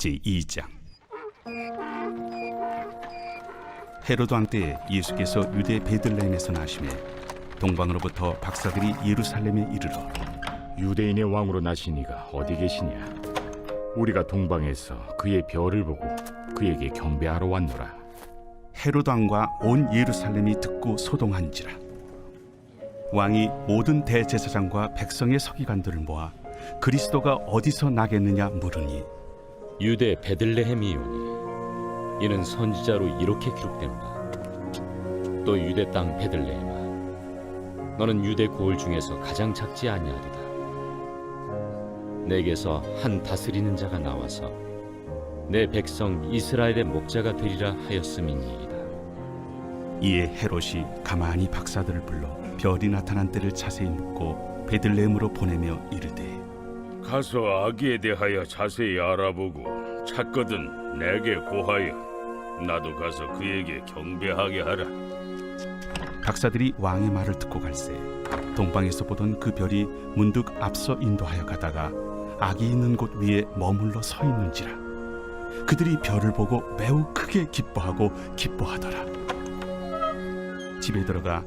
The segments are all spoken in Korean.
제2장. 헤로드 왕 때에 예수께서 유대 베들레헴에서 나시매 동방으로부터 박사들이 예루살렘에 이르러 유대인의 왕으로 나시니가 어디 계시냐? 우리가 동방에서 그의 별을 보고 그에게 경배하러 왔노라. 헤로드 왕과 온 예루살렘이 듣고 소동한지라. 왕이 모든 대제사장과 백성의 서기관들을 모아 그리스도가 어디서 나겠느냐 물으니 유대 베들레헴이오니 이는 선지자로 이렇게 기록되노라. 또 유대 땅 베들레헴아, 너는 유대 고을 중에서 가장 작지 아니하리다. 내게서 한 다스리는 자가 나와서 내 백성 이스라엘의 목자가 되리라 하였음이니이다. 이에 헤롯이 가만히 박사들을 불러 별이 나타난 때를 자세히 묻고 베들레헴으로 보내며 이르되 가서 아기에 대하여 자세히 알아보고 찾거든 내게 고하여 나도 가서 그에게 경배하게 하라. 박사들이 왕의 말을 듣고 갈새 동방에서 보던 그 별이 문득 앞서 인도하여 가다가 아기 있는 곳 위에 머물러 서 있는지라. 그들이 별을 보고 매우 크게 기뻐하더라. 집에 들어가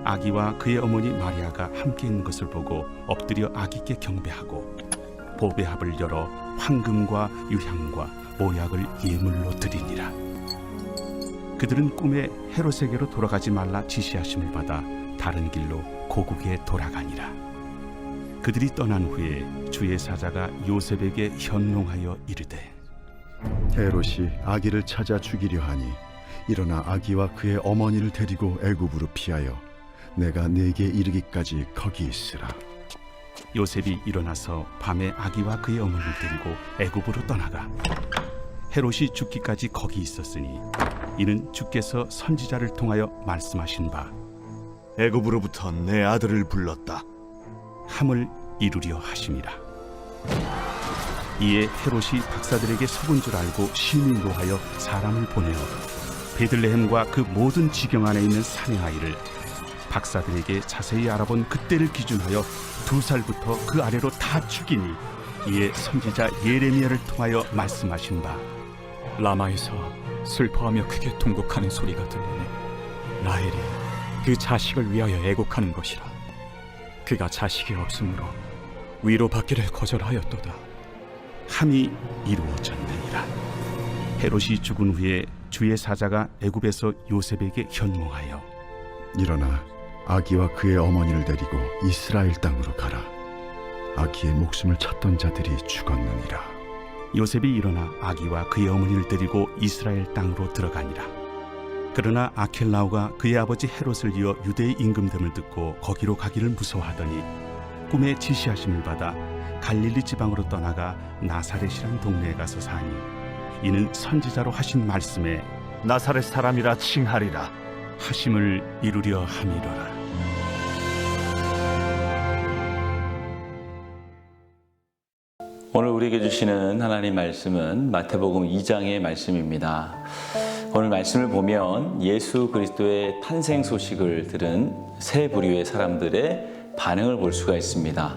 아기와 그의 어머니 마리아가 함께 있는 것을 보고 엎드려 아기께 경배하고 보배합을 열어 황금과 유향과 모약을 예물로 드리니라. 그들은 꿈에 헤롯에게로 돌아가지 말라 지시하심을 받아 다른 길로 고국에 돌아가니라. 그들이 떠난 후에 주의 사자가 요셉에게 현몽하여 이르되 헤롯이 아기를 찾아 죽이려 하니 일어나 아기와 그의 어머니를 데리고 애굽으로 피하여 내가 네게 이르기까지 거기 있으라. 요셉이 일어나서 밤에 아기와 그의 어머니를 데리고 애굽으로 떠나가 헤롯이 죽기까지 거기 있었으니 이는 주께서 선지자를 통하여 말씀하신 바 애굽으로부터 내 아들을 불렀다 함을 이루려 하심이라. 이에 헤롯이 박사들에게 속은 줄 알고 심히 노하여 사람을 보내어 베들레헴과 그 모든 지경 안에 있는 사내 아이를 박사들에게 자세히 알아본 그때를 기준하여 2살부터 그 아래로 다 죽이니 이에 선지자 예레미야를 통하여 말씀하신 바 라마에서 슬퍼하며 크게 통곡하는 소리가 들리네. 라헬이 그 자식을 위하여 애곡하는 것이라. 그가 자식이 없으므로 위로받기를 거절하였도다. 함이 이루어졌느니라. 헤롯이 죽은 후에 주의 사자가 애굽에서 요셉에게 현몽하여 일어나 아기와 그의 어머니를 데리고 이스라엘 땅으로 가라. 아기의 목숨을 찾던 자들이 죽었느니라. 요셉이 일어나 아기와 그의 어머니를 데리고 이스라엘 땅으로 들어가니라. 그러나 아켈라오가 그의 아버지 헤롯을 이어 유대의 임금됨을 듣고 거기로 가기를 무서워하더니 꿈에 지시하심을 받아 갈릴리 지방으로 떠나가 나사렛이란 동네에 가서 사니 이는 선지자로 하신 말씀에 나사렛 사람이라 칭하리라. 하심을 이루려 함이로라. 오늘 우리에게 주시는 하나님 말씀은 마태복음 2장의 말씀입니다. 오늘 말씀을 보면 예수 그리스도의 탄생 소식을 들은 세 부류의 사람들의 반응을 볼 수가 있습니다.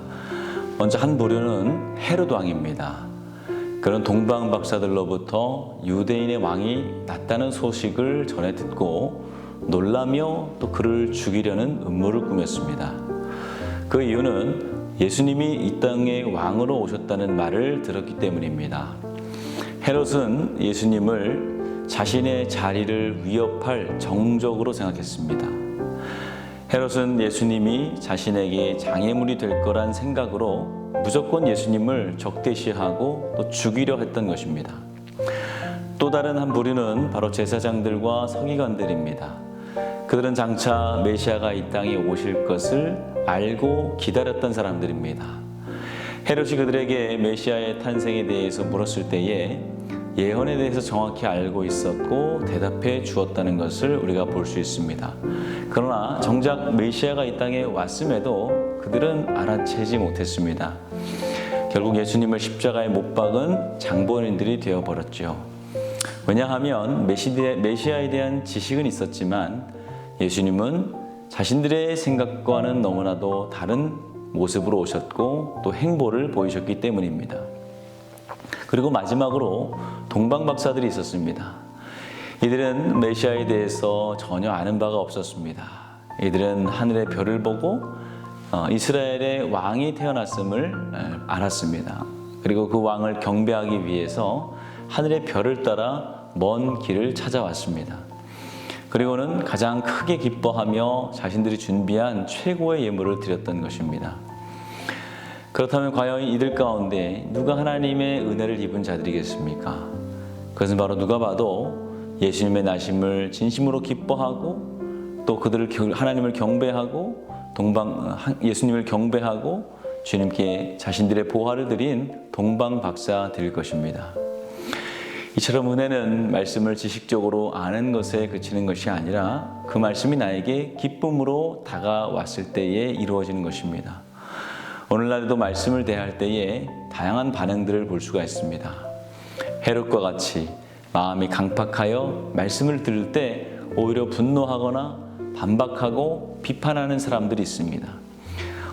먼저 한 부류는 헤롯 왕입니다. 그런 동방 박사들로부터 유대인의 왕이 났다는 소식을 전해 듣고 놀라며 또 그를 죽이려는 음모를 꾸몄습니다. 그 이유는 예수님이 이 땅에 왕으로 오셨다는 말을 들었기 때문입니다. 헤롯은 예수님을 자신의 자리를 위협할 정적으로 생각했습니다. 헤롯은 예수님이 자신에게 장애물이 될 거란 생각으로 무조건 예수님을 적대시하고 또 죽이려 했던 것입니다. 또 다른 한 부류는 바로 제사장들과 서기관들입니다. 그들은 장차 메시아가 이 땅에 오실 것을 알고 기다렸던 사람들입니다. 헤롯이 그들에게 메시아의 탄생에 대해서 물었을 때에 예언에 대해서 정확히 알고 있었고 대답해 주었다는 것을 우리가 볼 수 있습니다. 그러나 정작 메시아가 이 땅에 왔음에도 그들은 알아채지 못했습니다. 결국 예수님을 십자가에 못 박은 장본인들이 되어버렸죠. 왜냐하면 메시아에 대한 지식은 있었지만 예수님은 자신들의 생각과는 너무나도 다른 모습으로 오셨고 또 행보를 보이셨기 때문입니다. 그리고 마지막으로 동방 박사들이 있었습니다. 이들은 메시아에 대해서 전혀 아는 바가 없었습니다. 이들은 하늘의 별을 보고 이스라엘의 왕이 태어났음을 알았습니다. 그리고 그 왕을 경배하기 위해서 하늘의 별을 따라 먼 길을 찾아왔습니다. 그리고는 가장 크게 기뻐하며 자신들이 준비한 최고의 예물을 드렸던 것입니다. 그렇다면 과연 이들 가운데 누가 하나님의 은혜를 입은 자들이겠습니까? 그것은 바로 누가 봐도 예수님의 나심을 진심으로 기뻐하고 또 그들을 하나님을 경배하고 예수님을 경배하고 주님께 자신들의 보화를 드린 동방 박사들일 것입니다. 이처럼 은혜는 말씀을 지식적으로 아는 것에 그치는 것이 아니라 그 말씀이 나에게 기쁨으로 다가왔을 때에 이루어지는 것입니다. 오늘날에도 말씀을 대할 때에 다양한 반응들을 볼 수가 있습니다. 헤롯과 같이 마음이 강팍하여 말씀을 들을 때 오히려 분노하거나 반박하고 비판하는 사람들이 있습니다.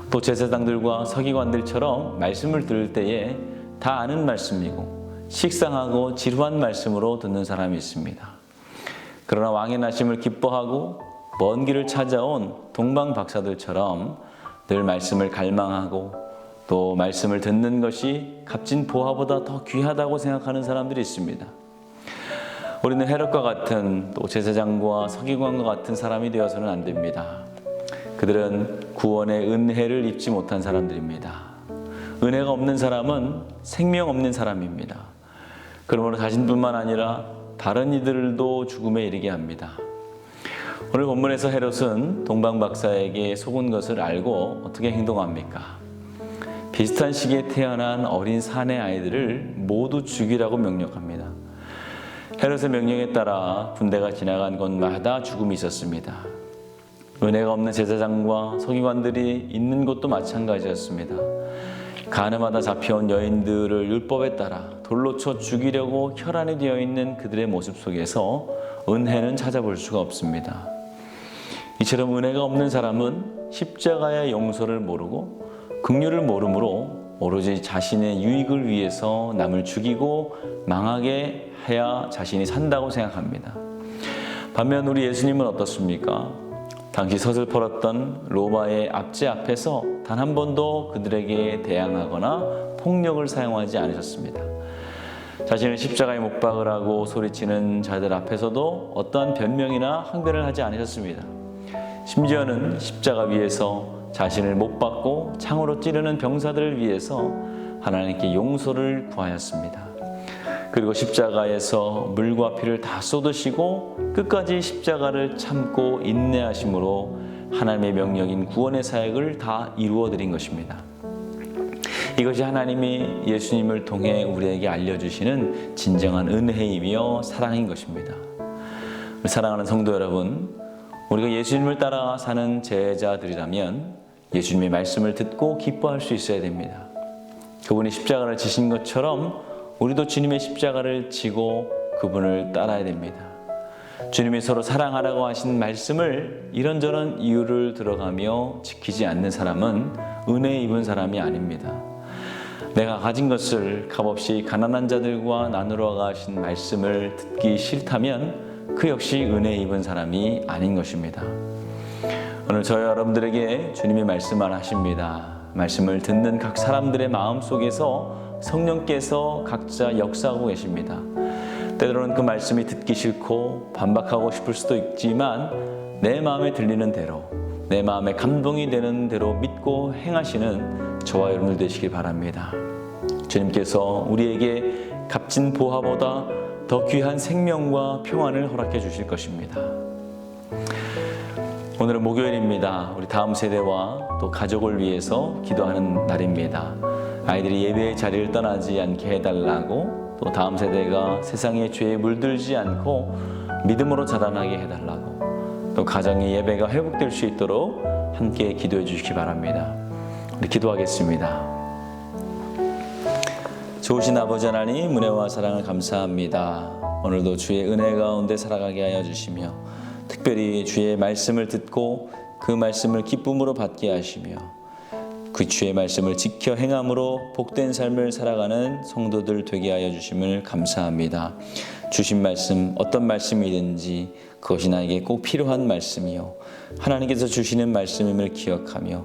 또 제사장들과 서기관들처럼 말씀을 들을 때에 다 아는 말씀이고 식상하고 지루한 말씀으로 듣는 사람이 있습니다. 그러나 왕의 나심을 기뻐하고 먼 길을 찾아온 동방 박사들처럼 늘 말씀을 갈망하고 또 말씀을 듣는 것이 값진 보화보다 더 귀하다고 생각하는 사람들이 있습니다. 우리는 헤롯과 같은 또 제사장과 서기관과 같은 사람이 되어서는 안 됩니다. 그들은 구원의 은혜를 입지 못한 사람들입니다. 은혜가 없는 사람은 생명 없는 사람입니다. 그러므로 자신뿐만 아니라 다른 이들도 죽음에 이르게 합니다. 오늘 본문에서 헤롯은 동방 박사에게 속은 것을 알고 어떻게 행동합니까? 비슷한 시기에 태어난 어린 사내 아이들을 모두 죽이라고 명령합니다. 헤롯의 명령에 따라 군대가 지나간 곳마다 죽음이 있었습니다. 은혜가 없는 제사장과 서기관들이 있는 곳도 마찬가지였습니다. 가늠하다 잡혀온 여인들을 율법에 따라 돌로 쳐 죽이려고 혈안이 되어 있는 그들의 모습 속에서 은혜는 찾아볼 수가 없습니다. 이처럼 은혜가 없는 사람은 십자가의 용서를 모르고 긍휼을 모르므로 오로지 자신의 유익을 위해서 남을 죽이고 망하게 해야 자신이 산다고 생각합니다. 반면 우리 예수님은 어떻습니까? 당시 서슬퍼렀던 로마의 압제 앞에서 단 한 번도 그들에게 대항하거나 폭력을 사용하지 않으셨습니다. 자신을 십자가에 못 박으라고 소리치는 자들 앞에서도 어떠한 변명이나 항변을 하지 않으셨습니다. 심지어는 십자가 위에서 자신을 못 박고 창으로 찌르는 병사들을 위해서 하나님께 용서를 구하였습니다. 그리고 십자가에서 물과 피를 다 쏟으시고 끝까지 십자가를 참고 인내하심으로 하나님의 명령인 구원의 사역을 다 이루어 드린 것입니다. 이것이 하나님이 예수님을 통해 우리에게 알려주시는 진정한 은혜이며 사랑인 것입니다. 사랑하는 성도 여러분, 우리가 예수님을 따라 사는 제자들이라면 예수님의 말씀을 듣고 기뻐할 수 있어야 됩니다. 그분이 십자가를 지신 것처럼 우리도 주님의 십자가를 지고 그분을 따라야 됩니다. 주님이 서로 사랑하라고 하신 말씀을 이런저런 이유를 들어가며 지키지 않는 사람은 은혜 입은 사람이 아닙니다. 내가 가진 것을 값없이 가난한 자들과 나누러 가신 말씀을 듣기 싫다면 그 역시 은혜 입은 사람이 아닌 것입니다. 오늘 저희 여러분들에게 주님이 말씀을 하십니다. 말씀을 듣는 각 사람들의 마음 속에서 성령께서 각자 역사하고 계십니다. 때로는 그 말씀이 듣기 싫고 반박하고 싶을 수도 있지만 내 마음에 들리는 대로, 내 마음에 감동이 되는 대로 믿고 행하시는 저와 여러분들 되시길 바랍니다. 주님께서 우리에게 값진 보화보다 더 귀한 생명과 평안을 허락해 주실 것입니다. 오늘은 목요일입니다. 우리 다음 세대와 또 가족을 위해서 기도하는 날입니다. 아이들이 예배의 자리를 떠나지 않게 해달라고, 또 다음 세대가 세상의 죄에 물들지 않고 믿음으로 자라나게 해달라고, 또 가정의 예배가 회복될 수 있도록 함께 기도해 주시기 바랍니다. 우리 기도하겠습니다. 좋으신 아버지 하나님, 은혜와 사랑을 감사합니다. 오늘도 주의 은혜 가운데 살아가게 하여 주시며, 특별히 주의 말씀을 듣고 그 말씀을 기쁨으로 받게 하시며, 그 주의 말씀을 지켜 행함으로 복된 삶을 살아가는 성도들 되게 하여 주심을 감사합니다. 주신 말씀 어떤 말씀이든지 그것이 나에게 꼭 필요한 말씀이요 하나님께서 주시는 말씀임을 기억하며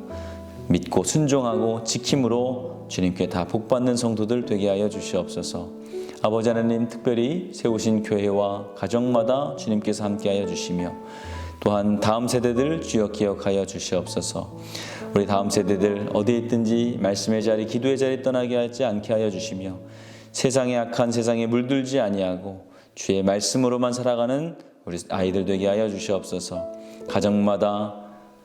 믿고 순종하고 지킴으로 주님께 다 복받는 성도들 되게 하여 주시옵소서. 아버지 하나님, 특별히 세우신 교회와 가정마다 주님께서 함께하여 주시며 또한 다음 세대들 주여 기억하여 주시옵소서. 우리 다음 세대들 어디에 있든지 말씀의 자리, 기도의 자리 떠나게 하지 않게 하여 주시며 세상의 악한 세상에 물들지 아니하고 주의 말씀으로만 살아가는 우리 아이들 되게 하여 주시옵소서. 가정마다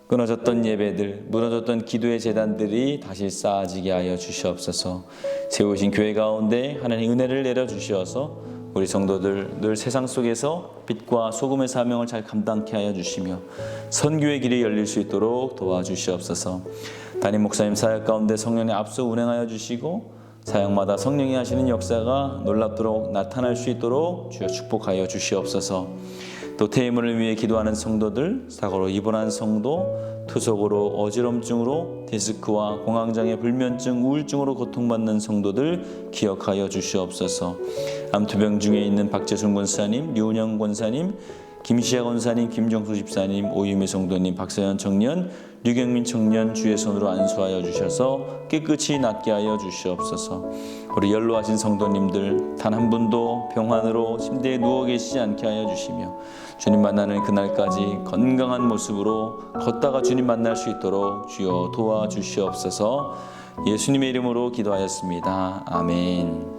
끊어졌던 예배들, 무너졌던 기도의 재단들이 다시 쌓아지게 하여 주시옵소서. 세우신 교회 가운데 하나님 은혜를 내려 주시어서 우리 성도들 늘 세상 속에서 빛과 소금의 사명을 잘 감당케 하여 주시며 선교의 길이 열릴 수 있도록 도와주시옵소서. 담임 목사님 사역 가운데 성령의 앞서 운행하여 주시고 사역마다 성령이 하시는 역사가 놀랍도록 나타날 수 있도록 주여 축복하여 주시옵소서. 또 퇴임을 위해 기도하는 성도들, 사고로 입원한 성도, 투석으로 어지럼증으로 디스크와 공황장애, 불면증, 우울증으로 고통받는 성도들 기억하여 주시옵소서. 암투병 중에 있는 박재순 권사님, 류은영 권사님, 김시아 권사님, 김정수 집사님, 오유미 성도님, 박서연 청년, 류경민 청년 주의 손으로 안수하여 주셔서 깨끗이 낫게 하여 주시옵소서. 우리 연로하신 성도님들 단 한 분도 병환으로 침대에 누워 계시지 않게 하여 주시며 주님 만나는 그날까지 건강한 모습으로 걷다가 주님 만날 수 있도록 주여 도와주시옵소서. 예수님의 이름으로 기도하였습니다. 아멘.